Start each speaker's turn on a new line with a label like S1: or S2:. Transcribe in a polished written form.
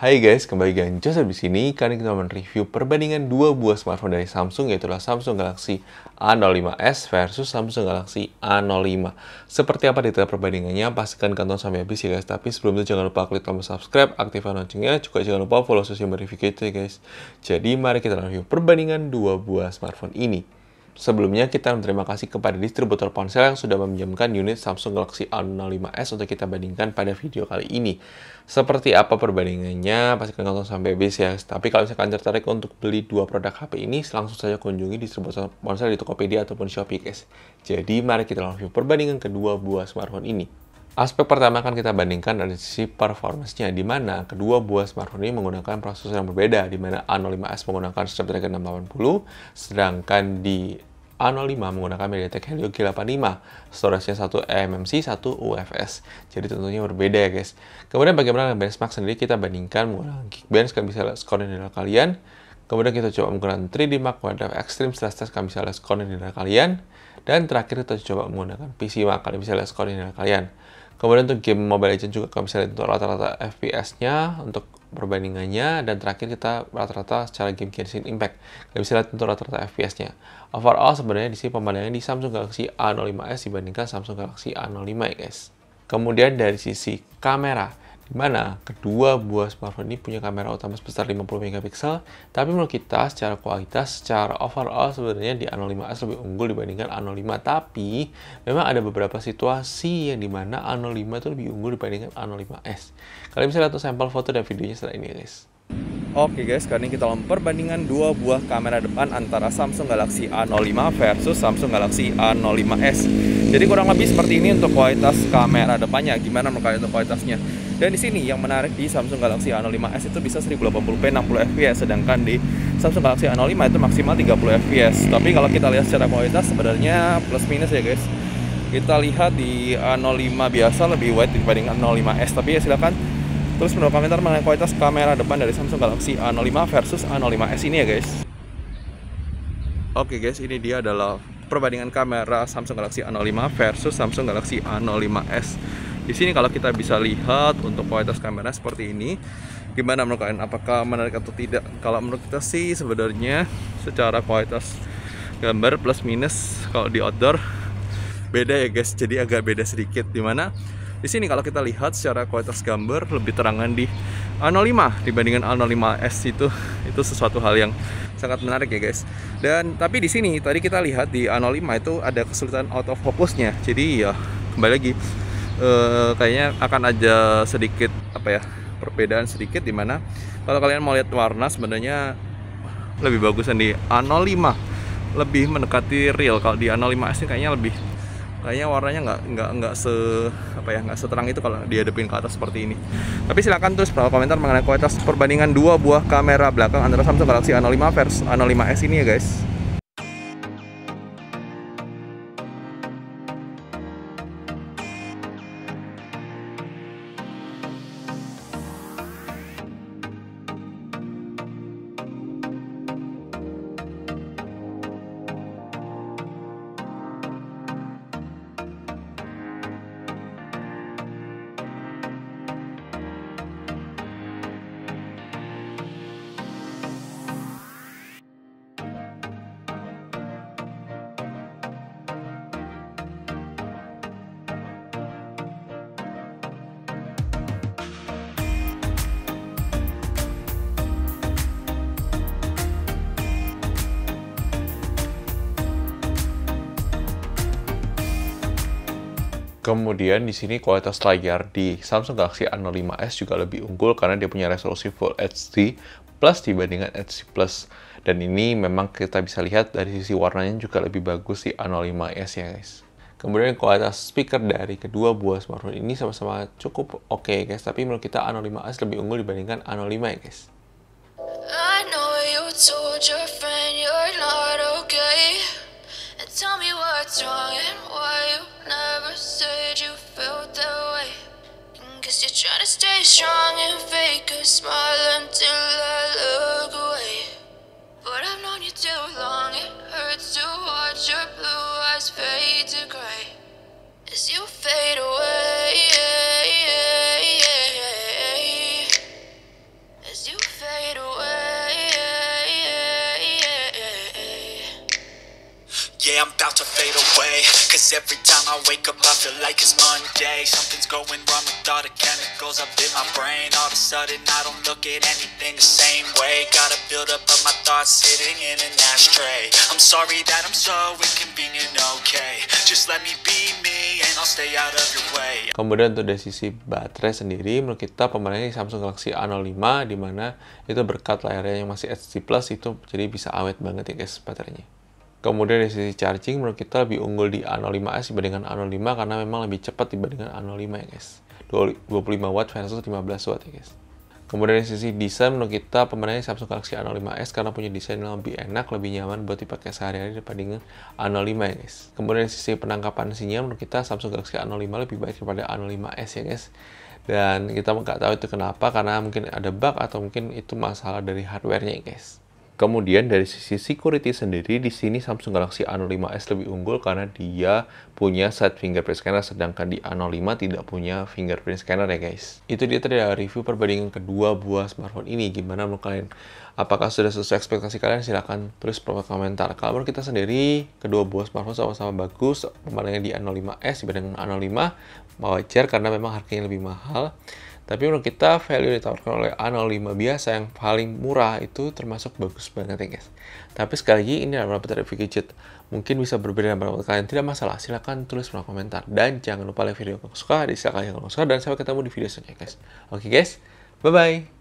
S1: Hai guys, kembali dengan Joseph di sini. Kali ini kita akan review perbandingan dua buah smartphone dari Samsung, yaitu Samsung Galaxy A05s versus Samsung Galaxy A05. Seperti apa detail perbandingannya? Pastikan tonton sampai habis ya guys. Tapi sebelum itu jangan lupa klik tombol subscribe, aktifkan loncengnya, juga jangan lupa follow sosial media kita ya guys. Jadi mari kita review perbandingan dua buah smartphone ini. Sebelumnya, kita berterima kasih kepada distributor ponsel yang sudah meminjamkan unit Samsung Galaxy A05s untuk kita bandingkan pada video kali ini. Seperti apa perbandingannya, pastikan nonton sampai habis ya. Tapi kalau misalkan tertarik untuk beli dua produk HP ini, langsung saja kunjungi distributor ponsel di Tokopedia ataupun Shopee guys. Jadi, mari kita review perbandingan kedua buah smartphone ini. Aspek pertama akan kita bandingkan dari sisi performance-nya, di mana kedua buah smartphone ini menggunakan prosesor yang berbeda, di mana A05s menggunakan Snapdragon 680, sedangkan di A05 menggunakan MediaTek Helio G85, storage-nya satu eMMC, satu UFS. Jadi tentunya berbeda ya guys. Kemudian bagaimana dengan benchmark sendiri, kita bandingkan menggunakan Geekbench, kalian bisa lihat skor nilai kalian. Kemudian kita coba menggunakan 3D Mark Wadaf Extreme Stress Test, kalian bisa lihat skor nilai kalian. Dan terakhir kita coba menggunakan PC Mark, kalian bisa lihat skor nilai kalian. Kemudian untuk game Mobile Legends juga kalian bisa lihat untuk rata-rata FPS-nya, untuk perbandingannya, dan terakhir kita rata-rata secara game Genshin Impact. Kalian bisa lihat untuk rata-rata FPS-nya. Overall sebenarnya di sini pemandangan di Samsung Galaxy A05s dibandingkan Samsung Galaxy A05 ya guys. Kemudian dari sisi kamera, di mana kedua buah smartphone ini punya kamera utama sebesar 50 megapiksel, tapi menurut kita secara kualitas, secara overall sebenarnya di A05s lebih unggul dibandingkan A05, tapi memang ada beberapa situasi yang dimana A05 itu lebih unggul dibandingkan A05s. Kalian bisa lihat sampel foto dan videonya setelah ini guys.
S2: Oke guys, kali ini kita lakukan perbandingan dua buah kamera depan antara Samsung Galaxy A05 versus Samsung Galaxy A05s. Jadi kurang lebih seperti ini untuk kualitas kamera depannya. Gimana menurut untuk kualitasnya? Dan di sini yang menarik di Samsung Galaxy A05s itu bisa 1080p 60 fps, sedangkan di Samsung Galaxy A05 itu maksimal 30 fps. Tapi kalau kita lihat secara kualitas sebenarnya plus minus ya guys. Kita lihat di A05 biasa lebih wide dibanding A05s, tapi ya silakan terus menurut komentar mengenai kualitas kamera depan dari Samsung Galaxy A05 versus A05s ini ya guys. Oke guys, ini dia adalah perbandingan kamera Samsung Galaxy A05 versus Samsung Galaxy A05s. Di sini kalau kita bisa lihat untuk kualitas kamera seperti ini, gimana menurut kalian? Apakah menarik atau tidak? Kalau menurut kita sih sebenarnya secara kualitas gambar plus minus kalau di outdoor beda ya guys. Jadi agak beda sedikit, dimana di sini kalau kita lihat secara kualitas gambar lebih terangan di A05 dibandingkan A05s, itu sesuatu hal yang sangat menarik ya guys. Dan tapi di sini tadi kita lihat di A05 itu ada kesulitan autofocusnya. Jadi ya kembali lagi kayaknya akan ada sedikit perbedaan sedikit, dimana kalau kalian mau lihat warna sebenarnya lebih bagusan di A05, lebih mendekati real. Kalau di A05s ini kayaknya warnanya nggak seterang itu kalau dihadapin ke atas seperti ini. Tapi silakan terus komentar mengenai kualitas perbandingan dua buah kamera belakang antara Samsung Galaxy A05 versus A05s ini ya guys.
S1: Kemudian di sini kualitas layar di Samsung Galaxy A05s juga lebih unggul karena dia punya resolusi Full HD Plus dibandingkan HD Plus. Dan ini memang kita bisa lihat dari sisi warnanya juga lebih bagus di A05s ya guys. Kemudian kualitas speaker dari kedua buah smartphone ini sama-sama cukup oke guys, tapi menurut kita A05s lebih unggul dibandingkan A05 ya guys.
S3: I know you told your friend you're not okay, and tell me what's wrong and why you never said you felt that way. Guess you're trying to stay strong and fake a smile until I look away. But I've known you too long, it hurts to watch your blue eyes fade to gray as you fade away.
S4: yeah, I'm about to fade away. Cause every time I wake up I feel like it's Monday. Something's going wrong with all the chemicals up in my brain. All of a sudden I don't look at anything the same way. Gotta build up of my thoughts sitting in an ashtray. I'm sorry that I'm so inconvenient, okay. Just let me be me and I'll stay out of your way.
S1: Kemudian untuk dari sisi baterai sendiri, menurut kita pemenangnya Samsung Galaxy A05, dimana itu berkat layarnya yang masih HD+, itu jadi bisa awet banget ya guys baterainya. Kemudian dari sisi charging, menurut kita lebih unggul di A05s dibandingkan A05 karena memang lebih cepat dibandingkan A05 ya guys. 25 watt versus 15 watt ya guys. Kemudian dari sisi desain, menurut kita pemenangnya Samsung Galaxy A05s karena punya desain yang lebih enak, lebih nyaman buat dipakai sehari-hari dibandingkan A05 ya guys. Kemudian dari sisi penangkapan sinyal, menurut kita Samsung Galaxy A05 lebih baik daripada A05s ya guys. Dan kita nggak tahu itu kenapa, karena mungkin ada bug atau mungkin itu masalah dari hardware-nya ya guys. Kemudian dari sisi security sendiri, di sini Samsung Galaxy A05s lebih unggul karena dia punya side fingerprint scanner, sedangkan di A05 tidak punya fingerprint scanner ya guys. Itu dia tadi review perbandingan kedua buah smartphone ini. Gimana menurut kalian? Apakah sudah sesuai ekspektasi kalian? Silahkan tulis di komentar. Kalau menurut kita sendiri, kedua buah smartphone sama-sama bagus. Pemandangan di A05s dibandingkan A05 wajar karena memang harganya lebih mahal. Tapi menurut kita value yang ditawarkan oleh A05 biasa yang paling murah itu termasuk bagus banget ya guys. Tapi sekali lagi ini adalah review gadget. Mungkin bisa berbeda dengan pendapat kalian, tidak masalah. Silahkan tulis di komentar. Dan jangan lupa like video kalau suka, dislike kalau suka. Dan sampai ketemu di video selanjutnya guys. Oke guys, bye-bye.